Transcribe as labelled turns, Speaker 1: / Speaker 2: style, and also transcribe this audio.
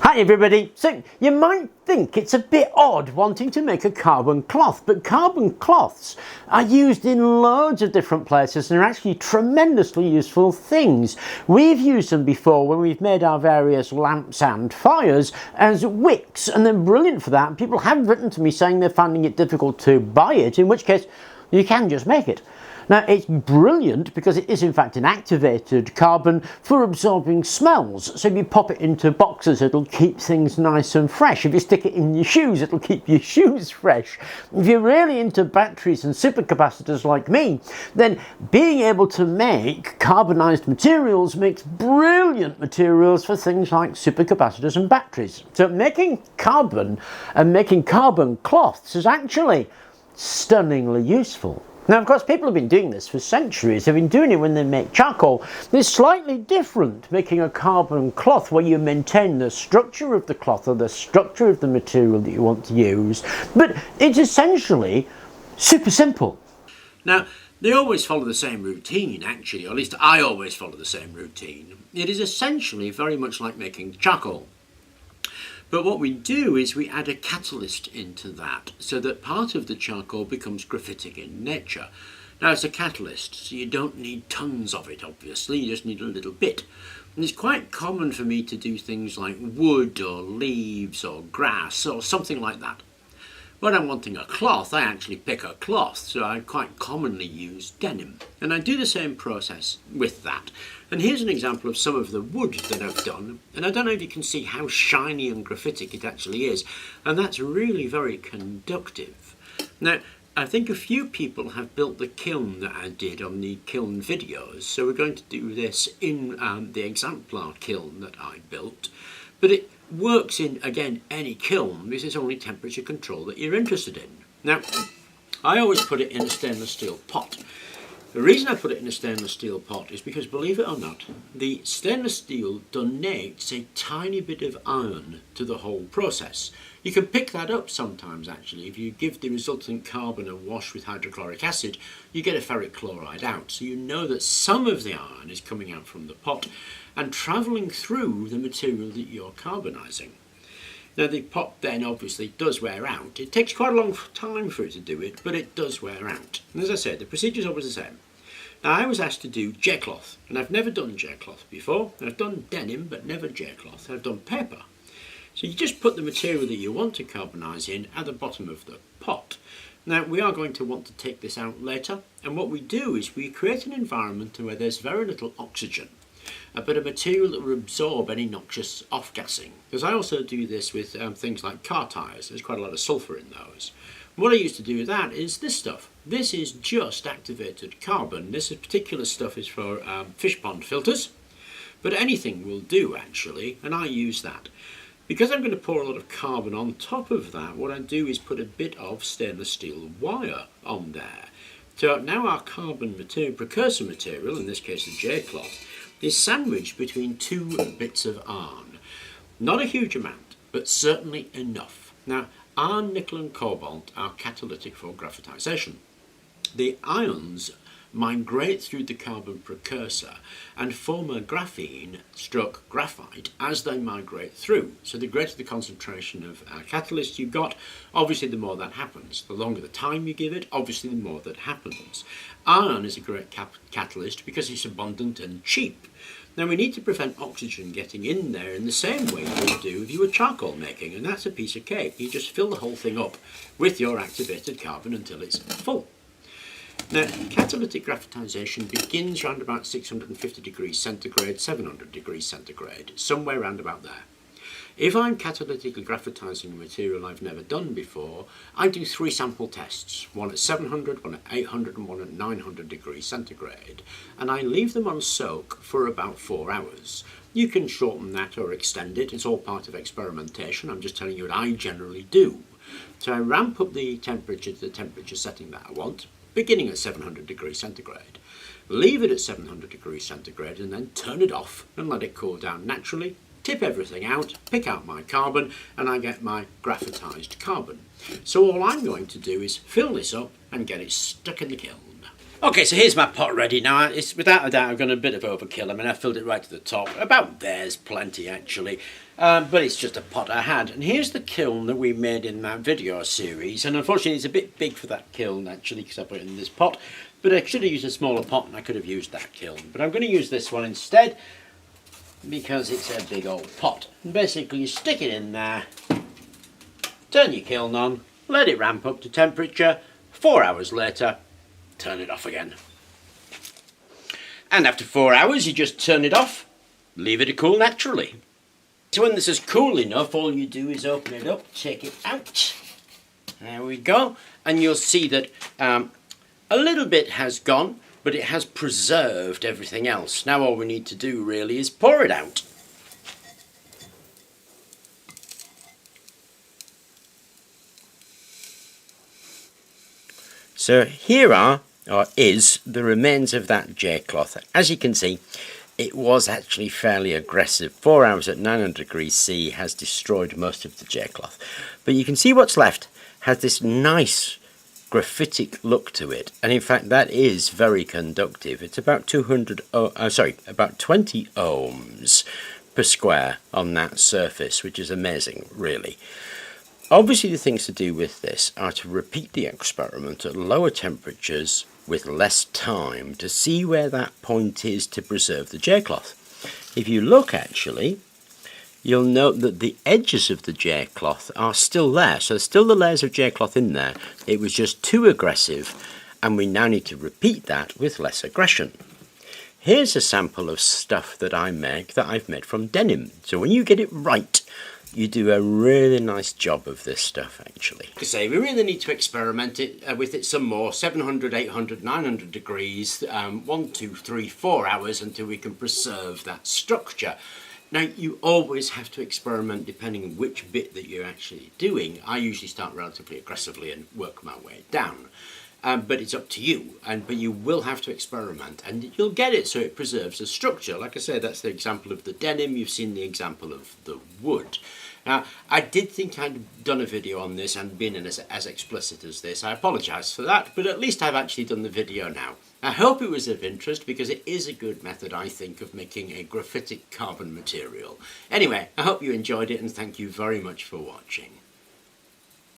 Speaker 1: Hi everybody! So you might think it's a bit odd wanting to make a carbon cloth, but carbon cloths are used in loads of different places and are actually tremendously useful things. We've used them before when we've made our various lamps and fires as wicks, and they're brilliant for that. People have written to me saying they're finding it difficult to buy it, in which case you can just make it. Now, it's brilliant because it is in fact an activated carbon for absorbing smells. So if you pop it into boxes, it'll keep things nice and fresh. If you stick it in your shoes, it'll keep your shoes fresh. If you're really into batteries and supercapacitors like me, then being able to make carbonized materials makes brilliant materials for things like supercapacitors and batteries. So making carbon and making carbon cloths is actually stunningly useful. Now, of course, people have been doing this for centuries. They've been doing it when they make charcoal. It's slightly different making a carbon cloth where you maintain the structure of the cloth or the structure of the material that you want to use. But it's essentially super simple.
Speaker 2: Now, they always follow the same routine, actually, or at least I always follow the same routine. It is essentially very much like making charcoal. But what we do is we add a catalyst into that so that part of the charcoal becomes graphitic in nature. Now, it's a catalyst, so you don't need tons of it, obviously, you just need a little bit. And it's quite common for me to do things like wood or leaves or grass or something like that. When I'm wanting a cloth, I actually pick a cloth, so I quite commonly use denim. And I do the same process with that. And here's an example of some of the wood that I've done. And I don't know if you can see how shiny and graphitic it actually is. And that's really very conductive. Now, I think a few people have built the kiln that I did on the kiln videos. So we're going to do this in the exemplar kiln that I built. But it works in, again, any kiln. This is only temperature control that you're interested in. Now, I always put it in a stainless steel pot. The reason I put it in a stainless steel pot is because, believe it or not, the stainless steel donates a tiny bit of iron to the whole process. You can pick that up sometimes, actually. If you give the resultant carbon a wash with hydrochloric acid, you get a ferric chloride out. So you know that some of the iron is coming out from the pot and travelling through the material that you're carbonising. Now, the pot then obviously does wear out. It takes quite a long time for it to do it, but it does wear out. And as I said, the procedure is always the same. Now, I was asked to do J-cloth, and I've never done J-cloth before. I've done denim, but never J-cloth. I've done paper. So you just put the material that you want to carbonise in at the bottom of the pot. Now, we are going to want to take this out later, and what we do is we create an environment where there's very little oxygen. A bit of material that will absorb any noxious off-gassing. Because I also do this with things like car tyres. There's quite a lot of sulphur in those. What I used to do with that is this stuff. This is just activated carbon. This particular stuff is for fish pond filters. But anything will do, actually, and I use that. Because I'm going to pour a lot of carbon on top of that, what I do is put a bit of stainless steel wire on there. So now our carbon material, precursor material, in this case the J-cloth, is sandwiched between two bits of iron. Not a huge amount, but certainly enough. Now, iron, nickel and cobalt are catalytic for graphitization. The ions migrate through the carbon precursor and form a graphene/graphite as they migrate through. So the greater the concentration of catalyst you've got, obviously the more that happens. The longer the time you give it, obviously the more that happens. Iron is a great catalyst because it's abundant and cheap. Now, we need to prevent oxygen getting in there in the same way you would do if you were charcoal making, and that's a piece of cake. You just fill the whole thing up with your activated carbon until it's full. Now, catalytic graphitization begins around about 650 degrees centigrade, 700 degrees centigrade, somewhere around about there. If I'm catalytically graphitizing a material I've never done before, I do 3 sample tests, one at 700, one at 800 and one at 900 degrees centigrade, and I leave them on soak for about 4 hours. You can shorten that or extend it, it's all part of experimentation, I'm just telling you what I generally do. So I ramp up the temperature to the temperature setting that I want, beginning at 700 degrees centigrade. Leave it at 700 degrees centigrade and then turn it off and let it cool down naturally. Tip everything out, pick out my carbon, and I get my graphitized carbon. So all I'm going to do is fill this up and get it stuck in the kiln. Okay, so here's my pot ready now. It's without a doubt I've got a bit of overkill. I mean, I filled it right to the top. About there's plenty actually, but it's just a pot I had. And here's the kiln that we made in that video series. And unfortunately, it's a bit big for that kiln actually because I put it in this pot. But I should have used a smaller pot, and I could have used that kiln. But I'm going to use this one instead because it's a big old pot. And basically, you stick it in there, turn your kiln on, let it ramp up to temperature. 4 hours later, turn it off again. And after 4 hours you just turn it off, leave it to cool naturally. So when this is cool enough, all you do is open it up, take it out. There we go. And you'll see that a little bit has gone, but it has preserved everything else. Now all we need to do really is pour it out. So here is the remains of that J cloth. As you can see, it was actually fairly aggressive. 4 hours at 900 degrees C has destroyed most of the J cloth. But you can see what's left has this nice graphitic look to it, and in fact that is very conductive. It's about about 20 ohms per square on that surface, which is amazing, really. Obviously the things to do with this are to repeat the experiment at lower temperatures with less time to see where that point is to preserve the J cloth. If you look actually, you'll note that the edges of the J cloth are still there, so there's still the layers of J cloth in there. It was just too aggressive, and we now need to repeat that with less aggression. Here's a sample of stuff that I've made from denim. So when you get it right, you do a really nice job of this stuff actually. Like I say, we really need to experiment with it some more. 700, 800, 900 degrees, 1, 2, 3, 4 hours until we can preserve that structure. Now you always have to experiment depending on which bit that you're actually doing. I usually start relatively aggressively and work my way down. But it's up to you, but you will have to experiment, and you'll get it so it preserves the structure. Like I said, that's the example of the denim. You've seen the example of the wood. Now, I did think I'd done a video on this and been as explicit as this. I apologise for that, but at least I've actually done the video now. I hope it was of interest because it is a good method, I think, of making a graphitic carbon material. Anyway, I hope you enjoyed it, and thank you very much for watching.